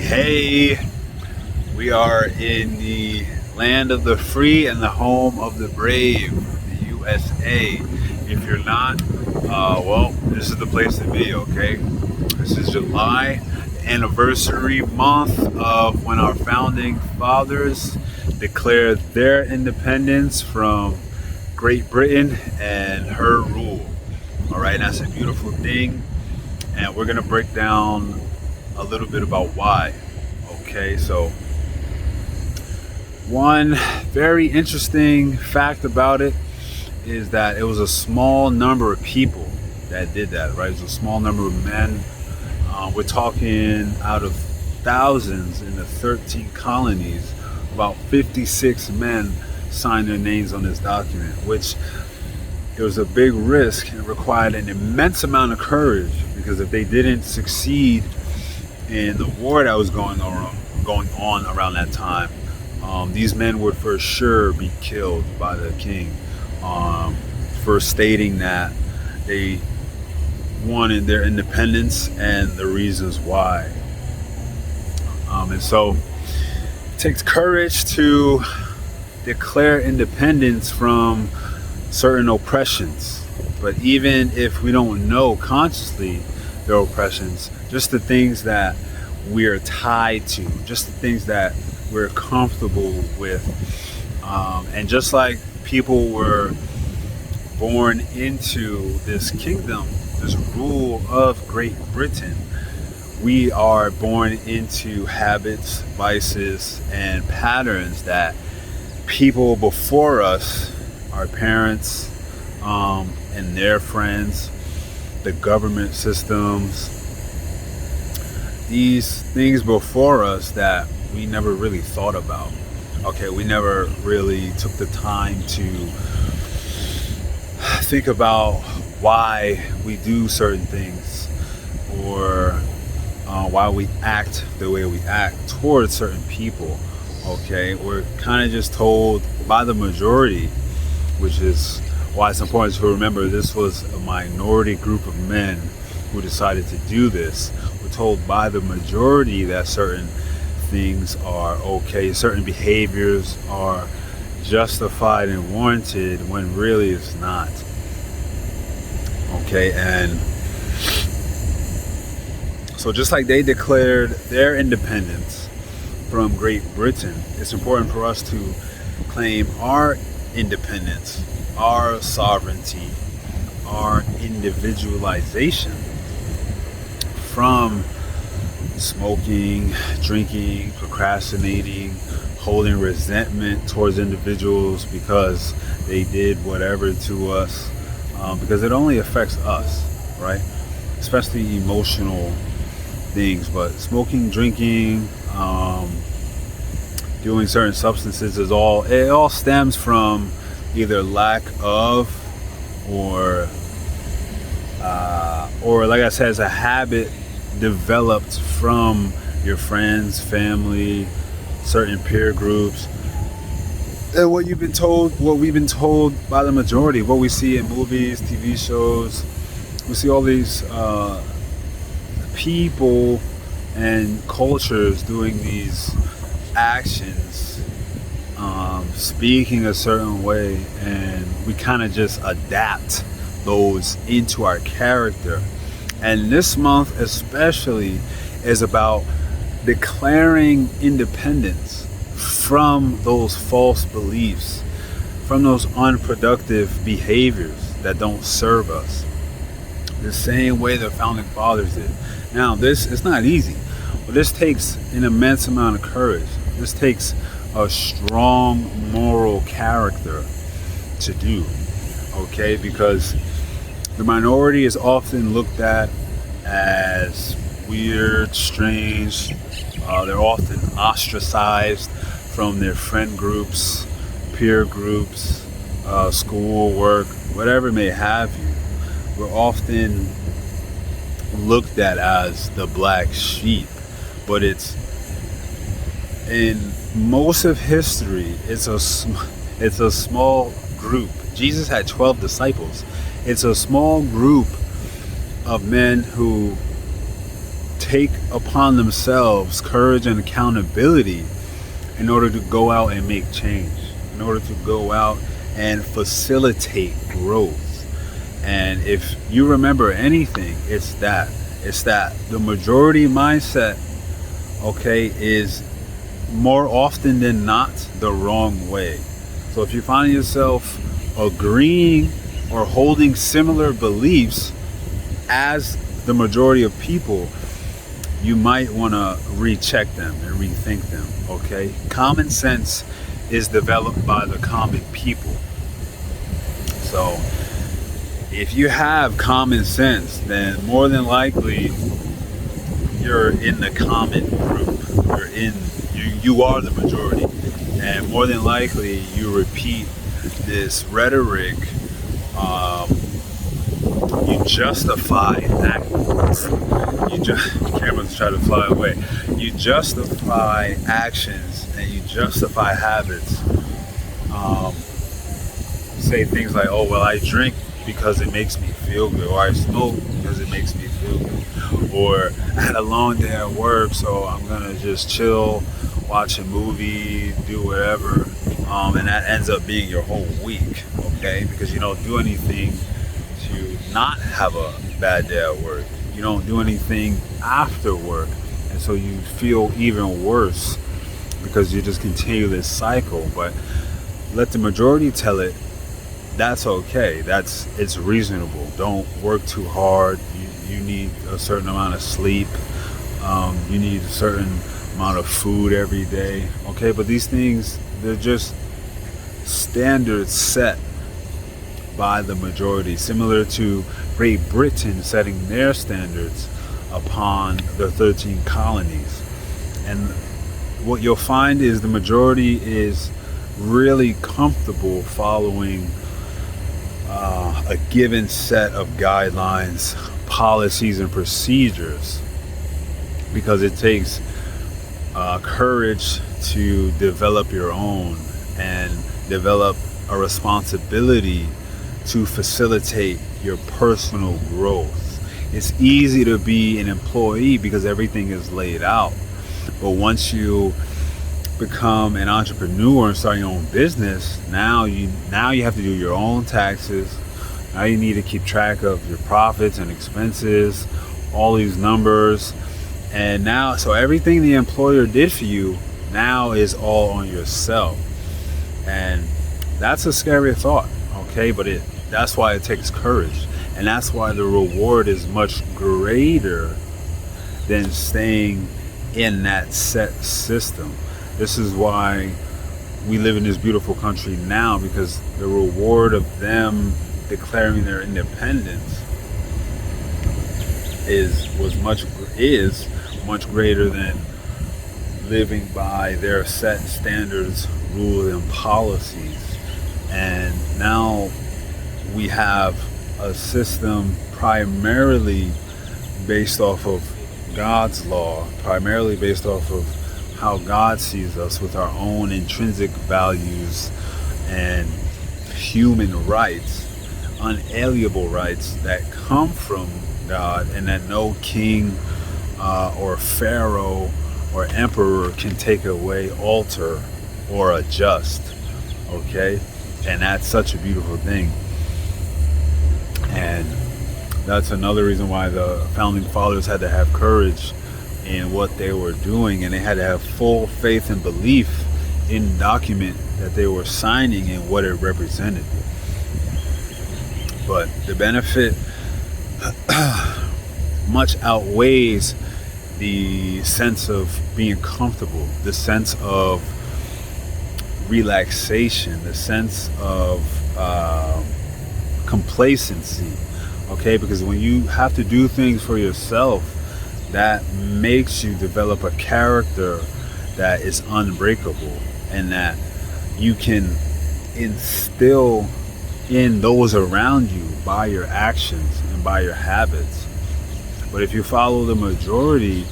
Hey, we are in the land of the free and the home of the brave, the USA. If you're not, well, this is the place to be, okay? This is July, the anniversary month of when our founding fathers declared their independence from Great Britain and her rule. All right, that's a beautiful thing, and we're going to break down a little bit about why. Okay, so one very interesting fact about it is that it was a small number of people that did that, right? It was a small number of men. We're talking out of thousands in the 13 colonies, about 56 men signed their names on this document, which it was a big risk and required an immense amount of courage, because if they didn't succeed in the war that was going on around that time, these men would for sure be killed by the king for stating that they wanted their independence and the reasons why. And so it takes courage to declare independence from certain oppressions. But even if we don't know consciously their oppressions, just the things that we're tied to, just the things that we're comfortable with. And just like people were born into this kingdom, this rule of Great Britain, we are born into habits, vices, and patterns that people before us, our parents, and their friends, the government systems, these things before us that we never really thought about. Okay, we never really took the time to think about why we do certain things, or why we act the way we act towards certain people. Okay, we're kind of just told by the majority, which is why it's important to remember this was a minority group of men who decided to do this. We're told by the majority that certain things are okay, certain behaviors are justified and warranted, when really it's not. Okay, and so just like they declared their independence from Great Britain, it's important for us to claim our independence, our sovereignty, our individualization from smoking, drinking, procrastinating, holding resentment towards individuals because they did whatever to us, because it only affects us, right? Especially emotional things. But smoking, drinking, doing certain substances it all stems from either lack of, or like I said, it's a habit developed from your friends, family, certain peer groups, and what we've been told by the majority, what we see in movies, TV shows. We see all these people and cultures doing these actions, speaking a certain way, and we kind of just adapt those into our character. And this month especially is about declaring independence from those false beliefs, from those unproductive behaviors that don't serve us, the same way the founding fathers did. Now, this is not easy, but this takes an immense amount of courage. This takes a strong moral character to do, okay? Because the minority is often looked at as weird, strange. They're often ostracized from their friend groups, peer groups, school, work, whatever may have you. We're often looked at as the black sheep, but it's in most of history, it's a small group. Jesus had 12 disciples. It's a small group of men who take upon themselves courage and accountability in order to go out and make change, in order to go out and facilitate growth. And if you remember anything, it's that the majority mindset, okay, is more often than not the wrong way. So if you find yourself agreeing or holding similar beliefs as the majority of people, you might want to recheck them and rethink them, okay? Common sense is developed by the common people. So if you have common sense, then more than likely you're in the common group. You are the majority, and more than likely you repeat this rhetoric. You justify actions. Cameras try to fly away. You justify actions and you justify habits. Say things like, "Oh well, I drink because it makes me feel good," or "I smoke because it makes me feel good," or "I had a long day at work, so I'm gonna just chill, watch a movie, do whatever," and that ends up being your whole week, okay? Because you don't do anything to not have a bad day at work. You don't do anything after work, and so you feel even worse because you just continue this cycle. But let the majority tell it that's okay. It's reasonable. Don't work too hard. You need a certain amount of sleep. You need a certain amount of food every day. Okay, but these things, they're just standards set by the majority, similar to Great Britain setting their standards upon the 13 colonies. And what you'll find is the majority is really comfortable following a given set of guidelines, policies, and procedures, because it takes courage to develop your own and develop a responsibility to facilitate your personal growth. It's easy to be an employee because everything is laid out, but once you become an entrepreneur and start your own business, now you have to do your own taxes. Now you need to keep track of your profits and expenses, all these numbers, and now so everything the employer did for you now is all on yourself, and that's a scary thought, okay? But that's why it takes courage, and that's why the reward is much greater than staying in that set system. This is why we live in this beautiful country now, because the reward of them declaring their independence is much greater than living by their set standards, rules, and policies. And now we have a system primarily based off of God's law, primarily based off of how God sees us, with our own intrinsic values and human rights, unalienable rights that come from God, and that no king or pharaoh or emperor can take away, alter, or adjust, okay? And that's such a beautiful thing. And that's another reason why the founding fathers had to have courage in what they were doing, and they had to have full faith and belief in the document that they were signing and what it represented. But the benefit much outweighs the sense of being comfortable, the sense of relaxation, the sense of complacency, okay? Because when you have to do things for yourself, that makes you develop a character that is unbreakable, and that you can instill in those around you by your actions and by your habits. But if you follow the majority,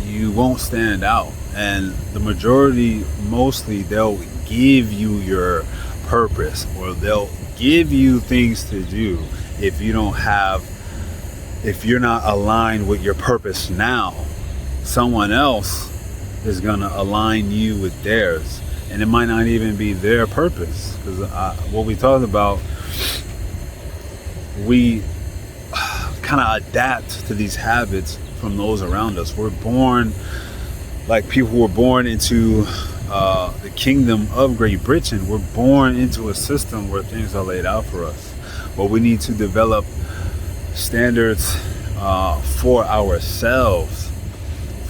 you won't stand out. And the majority, mostly, they'll give you your purpose, or they'll give you things to do if you don't have if you're not aligned with your purpose now, someone else is going to align you with theirs. And it might not even be their purpose. Because what we talked about, we kind of adapt to these habits from those around us. We're born like people who were born into the kingdom of Great Britain. We're born into a system where things are laid out for us. But we need to develop standards for ourselves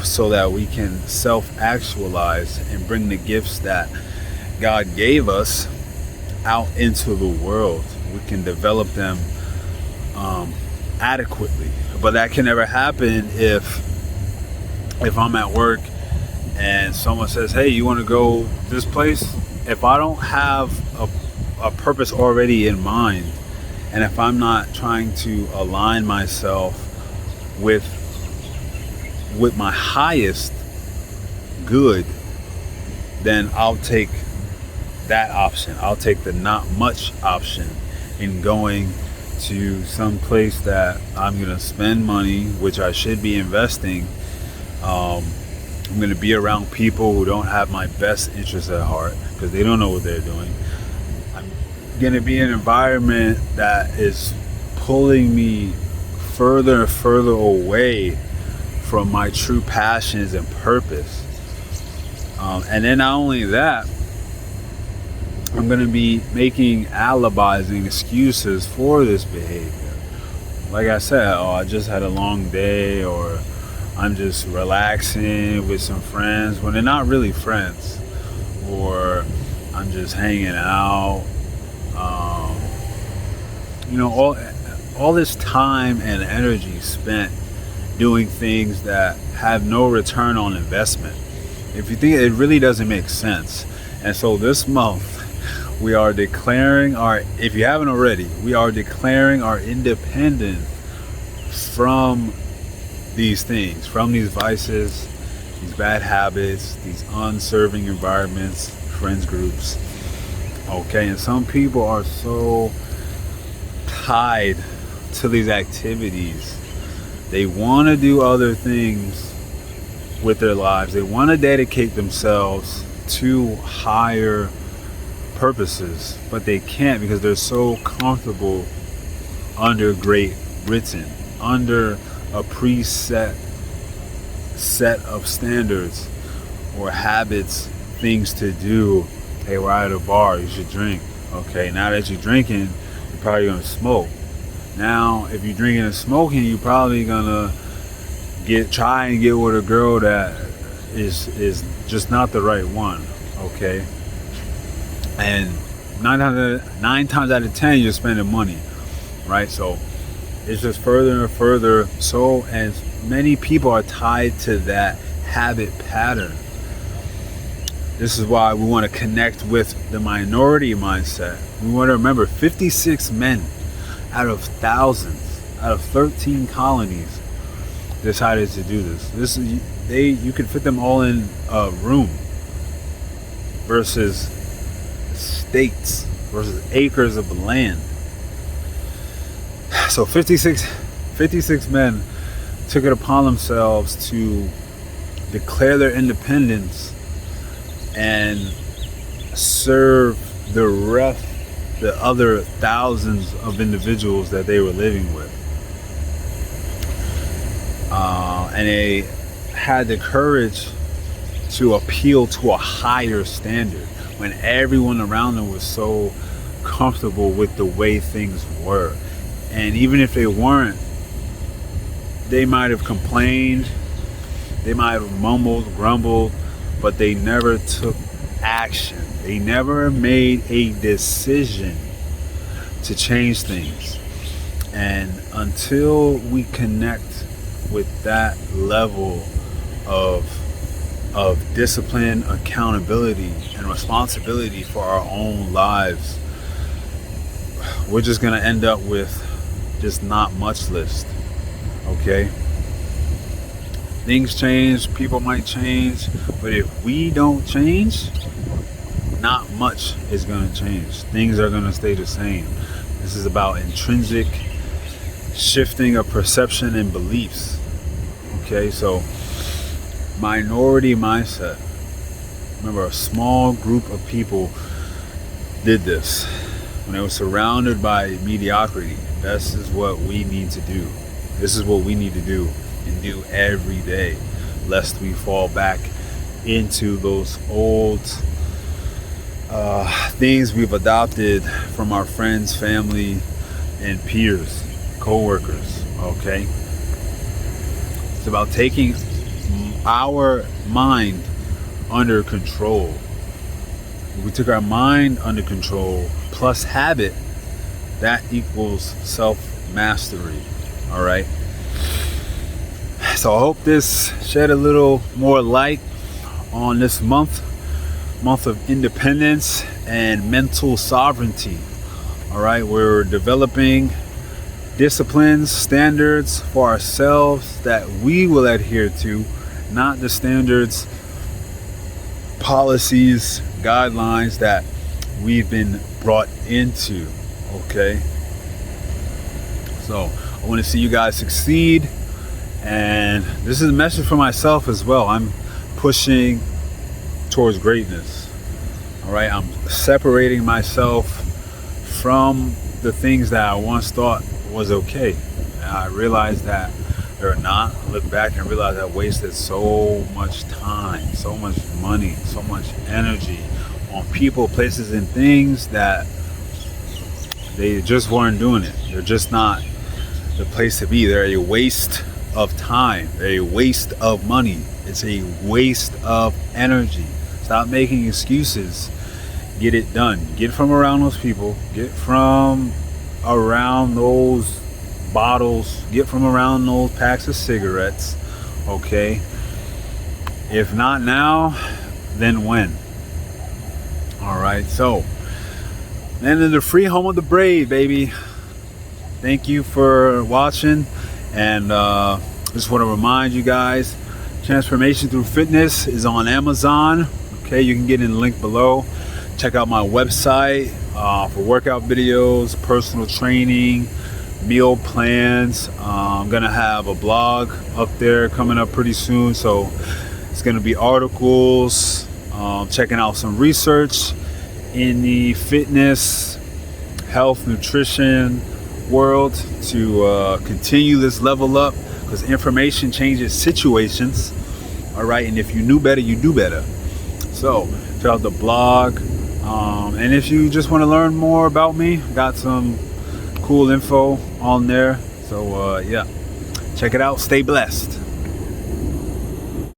so that we can self-actualize and bring the gifts that God gave us out into the world. We can develop them adequately. But that can never happen if I'm at work and someone says, hey, you want to go this place? If I don't have a purpose already in mind, and if I'm not trying to align myself with my highest good, then I'll take that option. I'll take the not much option in going to some place that I'm going to spend money, which I should be investing. I'm going to be around people who don't have my best interests at heart because they don't know what they're doing. I'm going to be in an environment that is pulling me further and further away from my true passions and purpose. And then not only that, I'm going to be making alibis and excuses for this behavior. Like I said, oh, I just had a long day, or I'm just relaxing with some friends when they're not really friends, or I'm just hanging out. All this time and energy spent doing things that have no return on investment. If you think, it really doesn't make sense. And so this month we are declaring if you haven't already, we are declaring our independence from these things, from these vices, these bad habits, these unserving environments, friends groups. Okay, and some people are so tied to these activities. They want to do other things with their lives. They want to dedicate themselves to higher purposes, but they can't because they're so comfortable under Great Britain, under a preset set of standards or habits, things to do. Hey, we're at a bar, you should drink. Okay, now that you're drinking, you're probably gonna smoke. Now, if you're drinking and smoking, you're probably gonna try and get with a girl that is just not the right one. Okay, and nine times out of 10, you're spending money, right? So it's just further and further. So, and many people are tied to that habit pattern. This is why we want to connect with the minority mindset. We want to remember 56 men out of thousands, out of 13 colonies, decided to do this. You could fit them all in a room versus states, versus acres of land. So 56 men took it upon themselves to declare their independence and serve the other thousands of individuals that they were living with. And they had the courage to appeal to a higher standard when everyone around them was so comfortable with the way things were. And even if they weren't, they might have complained, they might have mumbled, grumbled, but they never took action. They never made a decision to change things. And until we connect with that level of discipline, accountability, and responsibility for our own lives, we're just going to end up with just not much list. Okay? Things change, people might change, but if we don't change, not much is going to change. Things are going to stay the same. This is about intrinsic shifting of perception and beliefs. Okay, so minority mindset. Remember, a small group of people did this when they were surrounded by mediocrity. This is what we need to do. This is what we need to do and do every day, lest we fall back into those old things we've adopted from our friends, family, and peers, co-workers. Okay, it's about taking our mind under control. We took our mind under control plus habit, that equals self-mastery. All right, so I hope this shed a little more light on this month of independence and mental sovereignty. All right, we're developing disciplines, standards for ourselves that we will adhere to, not the standards, policies, guidelines that we've been brought into. Okay, so I want to see you guys succeed, and this is a message for myself as well. I'm pushing towards greatness. All right, I'm separating myself from the things that I once thought was okay. And I realized that they're not. I look back and realize I wasted so much time, so much money, so much energy on people, places, and things that they just weren't doing it. They're just not the place to be. They're a waste of time. They're a waste of money. It's a waste of energy. Stop making excuses. Get it done. Get from around those people. Get from around those bottles. Get from around those packs of cigarettes. Okay? If not now, then when? Alright, so land in the free home of the brave, baby. Thank you for watching, and just want to remind you guys, Transformation Through Fitness is on Amazon. Okay, you can get in the link below. Check out my website for workout videos, personal training, meal plans. I'm gonna have a blog up there coming up pretty soon, so it's gonna be articles, checking out some research in the fitness, health, nutrition world to continue this level up, because information changes situations. All right, and if you knew better, you do better. So check out the blog, and if you just want to learn more about me, got some cool info on there. So yeah, check it out. Stay blessed.